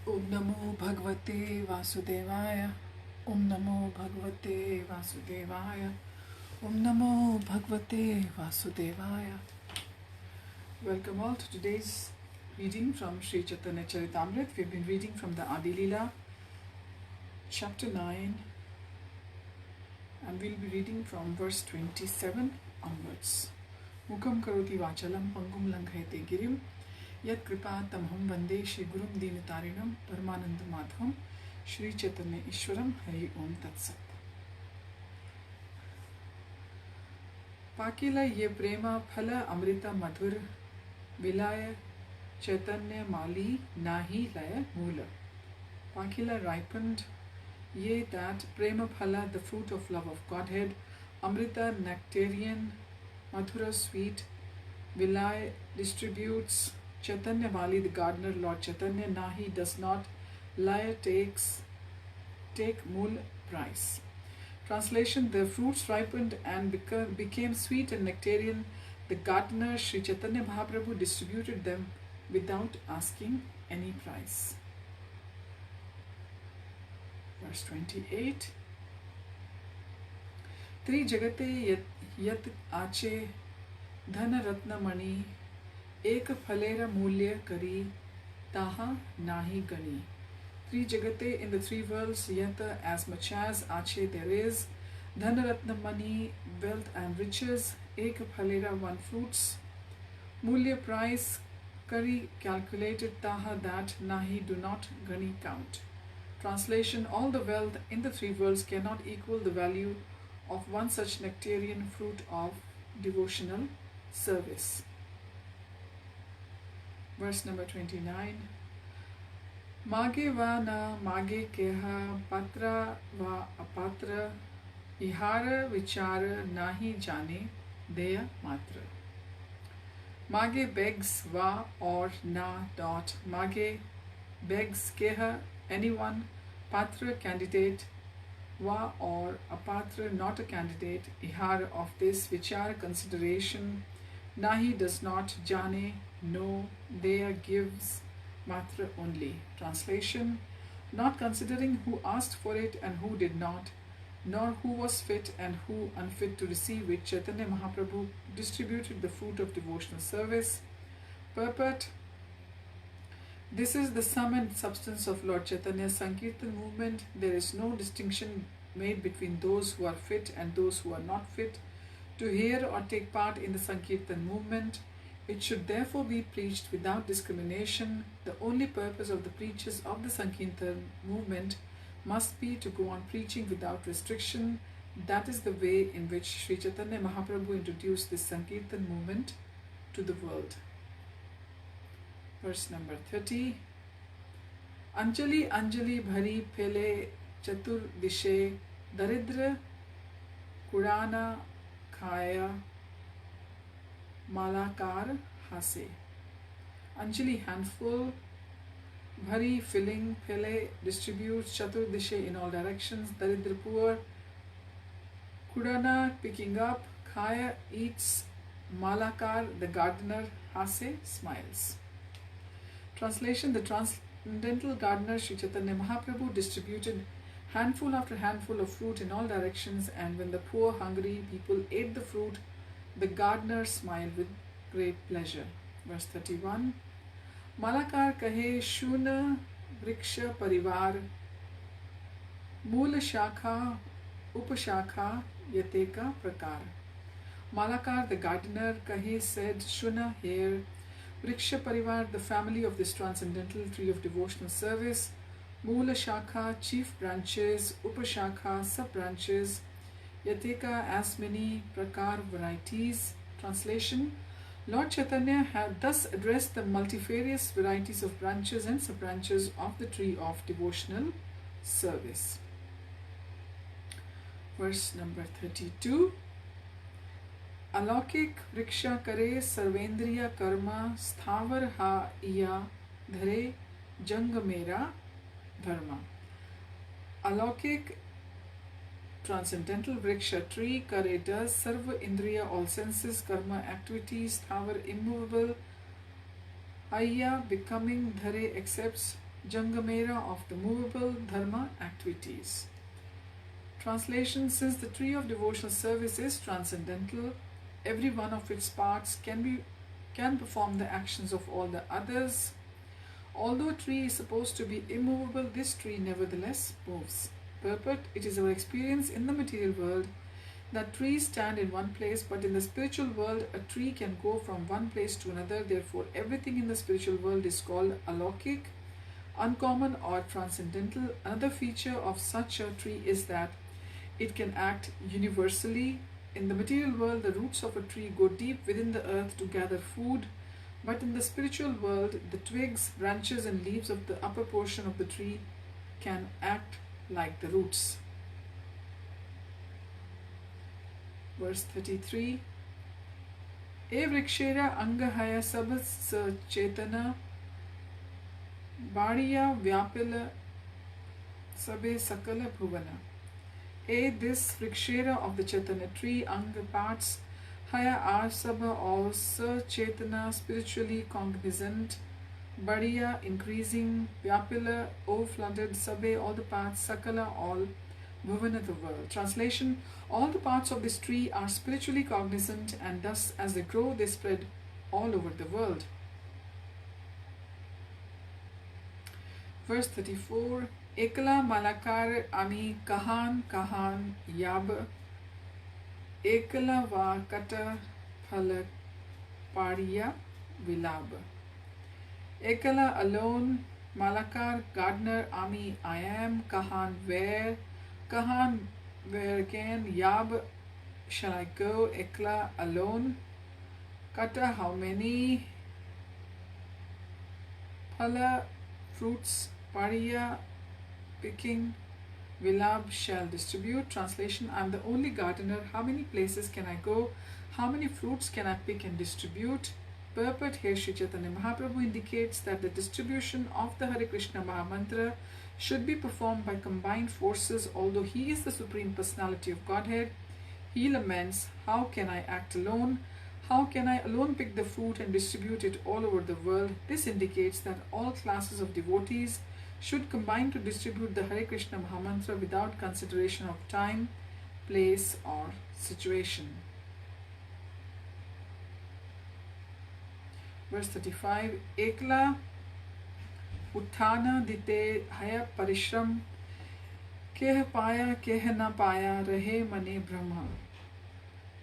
ओम नमो भगवते वासुदेवाय। ओम नमो भगवते वासुदेवाय। ओम नमो भगवते वासुदेवाय. Welcome all to today's reading from Sri Chaitanya Charitamrita. We've been reading from the Adi Lila, chapter 9, and we'll be reading from verse 27 onwards. Mukam karoti vachalam pangum langhayate girim यत् कृपा तमहं वंदे श्री गुरुं दीनतारिणं परमानंद माधवं श्री चैतन्य ईश्वरं हरि ओम तत्सत. पाकिला ये प्रेमा फल अमृत मधुर विलाय चैतन्य माली नाही लय मूल. Pakila ripened, ye that prema phala, the fruit of love of Godhead, amrita nectarian, madhura sweet, vilay distributes, Chaitanya Mali the gardener, Lord Chaitanya Nahi does not, Laya take mool price. Translation: the fruits ripened and became sweet and nectarian. The gardener Sri Chaitanya Mahaprabhu distributed them without asking any price. Verse 28. Tri jagate yat ache dhana ratna mani एक फलेर मूल्य करी ताहा nahi gani. Three jagate, in the three worlds, yata, as much as, ache, there is, dhanaratna, money, wealth and riches, ek phalera, one fruits, mulya, price, kari, calculated, taha, that, nahi, do not, gani, count. Translation: all the wealth in the three worlds cannot equal the value of one such nectarian fruit of devotional service. Verse number 29. Mage va na mage keha patra va apatra ihara vichara nahi jane deya matra. Mage begs, va or na dot. Mage begs, keha anyone, patra candidate, va or apatra not a candidate, ihara of this, vichara consideration, nahi does not, jane no, deya gives, matra only. Translation: not considering who asked for it and who did not, nor who was fit and who unfit to receive it, Chaitanya Mahaprabhu distributed the fruit of devotional service. Purport: this is the sum and substance of Lord Chaitanya's Sankirtan movement. There is no distinction made between those who are fit and those who are not fit to hear or take part in the Sankirtan movement. It should therefore be preached without discrimination. The only purpose of the preachers of the Sankirtan movement must be to go on preaching without restriction. That is the way in which Sri Chaitanya Mahaprabhu introduced this Sankirtan movement to the world. Verse number 30. Anjali Anjali Bhari Pele Chatur Dishe Daridra Kurana Khaya Malakar hase. Anjali handful, bhari filling, pele distributes, chatur dishe in all directions, daridra poor, kudana picking up, khaya eats, malakar the gardener, hase smiles. Translation: the transcendental gardener Sri Chaitanya Mahaprabhu distributed handful after handful of fruit in all directions, and when the poor hungry people ate the fruit, the gardener smiled with great pleasure. Verse 31. Malakar kahe shuna vriksha parivar moola shakha upashakha yateka prakar. Malakar the gardener kahe said, shuna here, vriksha parivar the family of this transcendental tree of devotional service, moola shakha chief branches, upashakha sub branches, Yateka as many prakar varieties. Translation: Lord Chaitanya had thus addressed the multifarious varieties of branches and sub-branches of the tree of devotional service. Verse number 32. Alaukik vriksha kare sarvendriya karma sthavar ha iya dhare jang mera dharma. Alaukik transcendental vriksha tree, kare does, sarva indriya all senses, karma activities, thavar immovable, ayya becoming, dhare accepts, Jangamera of the movable dharma activities. Translation: since the tree of devotional service is transcendental, every one of its parts can perform the actions of all the others. Although a tree is supposed to be immovable, this tree nevertheless moves. Purport: it is our experience in the material world that trees stand in one place, but in the spiritual world, a tree can go from one place to another. Therefore, everything in the spiritual world is called alaukik, uncommon, or transcendental. Another feature of such a tree is that it can act universally. In the material world, the roots of a tree go deep within the earth to gather food, but in the spiritual world, the twigs, branches, and leaves of the upper portion of the tree can act like the roots. Verse 33. E vrikshera angahaya sabas chetana badiya vyapila sabe sakala bhuvana. A, this vrikshera of the Chaitanya tree, anga parts, haya are saba or sa chetana, spiritually cognizant, badiya increasing, vyapila o flooded, sabe all the parts, sakala all, bhuvana the world. Translation: all the parts of this tree are spiritually cognizant, and thus as they grow they spread all over the world. Verse 34. Ekala malakar ami kahan kahan yab ekala va kata phala pariya vilab. Ekala alone, malakar gardener, ami I am, kahan where again, yab shall I go, ekla alone, kata how many, phala fruits, pariya picking, vilab shall distribute. Translation: I am the only gardener. How many places can I go? How many fruits can I pick and distribute? Purport: here Sri Chaitanya Mahaprabhu indicates that the distribution of the Hare Krishna Mahamantra should be performed by combined forces. Although he is the Supreme Personality of Godhead, he laments, how can I act alone? How can I alone pick the fruit and distribute it all over the world? This indicates that all classes of devotees should combine to distribute the Hare Krishna Mahamantra without consideration of time, place, or situation. Verse 35. Ekla uthana dite haya parishram keh paya keh na paya rahe mane brahma.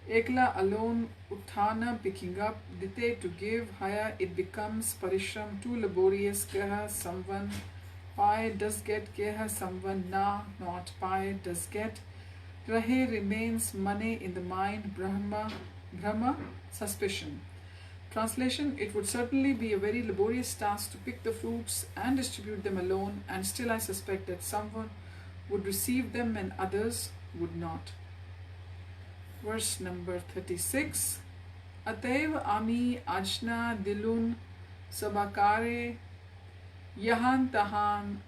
Ekla alone, uthana picking up, dite to give, haya it becomes, parishram too laborious, keha someone, paya does get, keha someone, na not paya does get, rahe remains, mane in the mind, brahma suspicion. Translation: it would certainly be a very laborious task to pick the fruits and distribute them alone, and still I suspect that someone would receive them and others would not. Verse number 36. Ataiv ami ajna dilun sabakare yahan tahan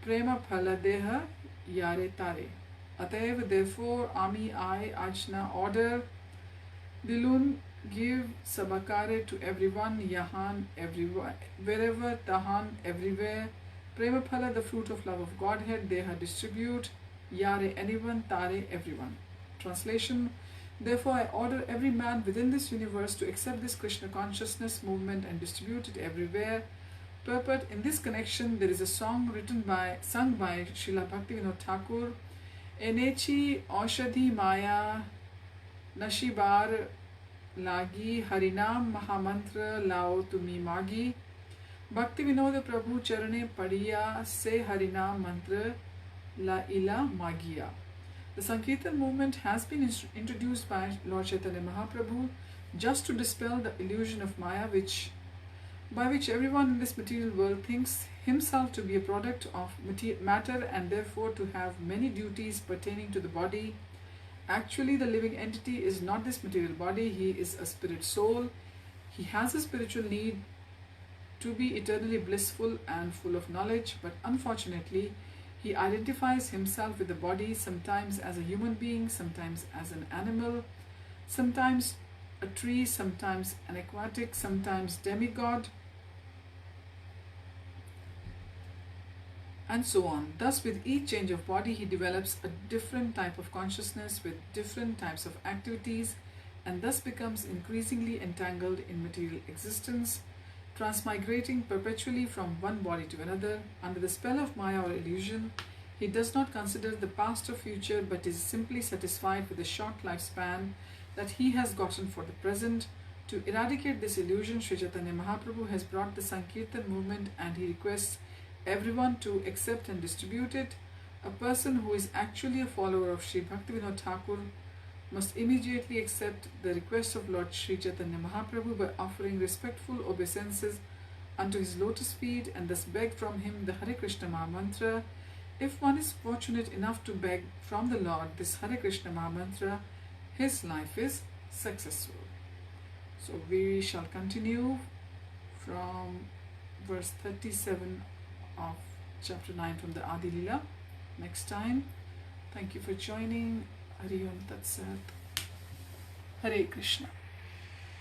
prema phaladeha yare tare. Ataiv, therefore, ami I ajna order, dilun give, sabakare to everyone, yahan everywhere, wherever, tahan everywhere, prema phala the fruit of love of Godhead, deha distribute, yare anyone, tare everyone. Translation: therefore I order every man within this universe to accept this Krishna consciousness movement and distribute it everywhere. Purport: in this connection there is a song sung by Srila Bhaktivinoda Thakur, Enechi Aushadhi Maya Nashibar Lagi Harinam Mahamantra Lao Tumi Magi Bhakti Vinoda Prabhu Charane Padiya Se Harinam Mantra La Ila Magiya. The Sankirtan movement has been introduced by Lord Chaitanya Mahaprabhu just to dispel the illusion of Maya, by which everyone in this material world thinks himself to be a product of matter and therefore to have many duties pertaining to the body. Actually, the living entity is not this material body. He is a spirit soul. He has a spiritual need to be eternally blissful and full of knowledge, but unfortunately, he identifies himself with the body, sometimes as a human being, sometimes as an animal, sometimes a tree, sometimes an aquatic, sometimes demigod. and so on. Thus, with each change of body, he develops a different type of consciousness with different types of activities, and thus becomes increasingly entangled in material existence, transmigrating perpetually from one body to another. Under the spell of Maya or illusion, he does not consider the past or future, but is simply satisfied with the short lifespan that he has gotten for the present. To eradicate this illusion, Sri Chaitanya Mahaprabhu has brought the Sankirtan movement, and he requests everyone to accept and distribute it. A person who is actually a follower of Sri Bhaktivinoda Thakur must immediately accept the request of Lord Sri Chaitanya Mahaprabhu by offering respectful obeisances unto his lotus feet, and thus beg from him the Hare Krishna Maha Mantra. If one is fortunate enough to beg from the Lord this Hare Krishna Maha Mantra, his life is successful. So we shall continue from verse 37 of chapter 9 from the Adi Lila next time. Thank you for joining. Hari Om Tat Sat. Hare Krishna.